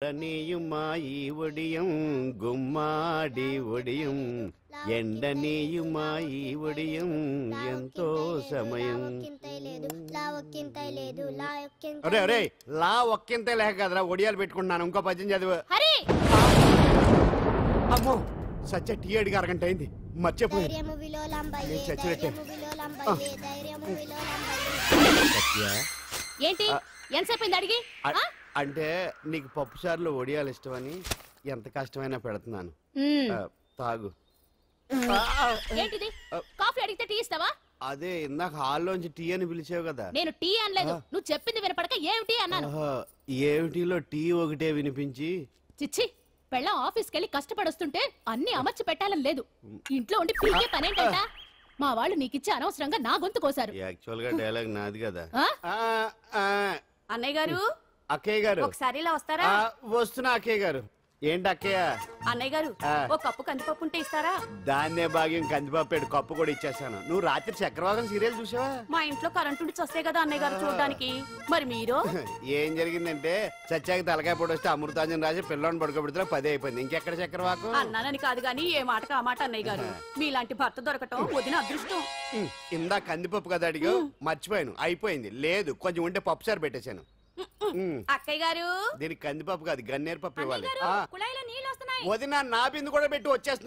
నీయుమాయి ఒడియం గుమ్మాడి ఒడియం ఎండనీయుమాయి ఒడియం ఎంతో సమయం. అరే అరే లా ఒక్కింతే లేక కదరా ఒడియాలు పెట్టుకుంటున్నాను. ఇంకో పద్యం చదివు. అమ్మో సత్య టీ అడిగి అరగంట అయింది మర్చిపోయి చచ్చినట్టే. ఏంటి ఎంతసేపు అడిగి? అంటే నీకు పప్పు సార్లు ఒడియాలు ఇష్టమని ఎంత కష్టమైనా పెడుతున్నాను. తాగు. ఏంటిది? కాఫీ అడిగితే టీ ఇస్తావా? అదే ఇందాక హాల్లోంచి టీ అని పిలిచావు కదా. నేను టీ అనలేదు, నువ్వు చెప్పింది వినపడక ఏమిటి అన్నాను. ఏమిటిలో టీ ఒకటే వినిపించి. చిచ్చి, పెళ్ళం ఆఫీస్కి వెళ్ళి కష్టపడొస్తుంటే అన్ని అమర్చి పెట్టాలని లేదు. ఇంట్లో ఉండి పీకే పనేంటంట. మా వాళ్ళు నీకిచ్చి అనవసరంగా నా గొంతు కోసారు. యాక్చువల్ గా డైలాగ్ నాది కదా. అన్నయ్య గారు, అక్కయ్య గారు ఒకసారి ఇలా వస్తారా? వస్తున్నా అక్కయ్య గారు. ఏంటి అక్కయ్య? అన్నయ్య గారు, ఓ కప్పు కందిపప్పు ఉంటే ఇస్తారా? దాన్నే భాగ్యం కందిపప్పు కప్పు కూడా ఇచ్చేసాను. నువ్వు రాత్రి చక్రవాకం సీరియల్ చూసావా? మా ఇంట్లో కరెంటు ఉండి వస్తే కదా అన్నయ్య గారు చూడడానికి. మరి మీరు? ఏం జరిగిందంటే సత్యాకి తలకాయ పొడి వస్తే అమృతాంజన్ రాజు పిల్లని పడుకోబెడితే 10 అయిపోయింది. ఇంకెక్కడ చక్రవాకం? అన్నానని కాదు గాని ఏ మాటకు ఆ మాట అన్నయ్య గారు. మీలాంటి భర్త దొరకటం వదిన అదృష్టం. ఇందా కందిపప్పు కదా అడిగా, మర్చిపోయాను. అయిపోయింది. లేదు కొంచెం ఉంటే పప్పు సార్ పెట్టేశాను. అక్కయ్య గారు, దీనికి కందిపప్పు కాదు గన్నేరు పప్పు ఇవ్వాలి. కుళాయిలో నీళ్ళు వస్తున్నాయి. వదిన నా బిందు కూడా పెట్టి వచ్చేస్తున్నా.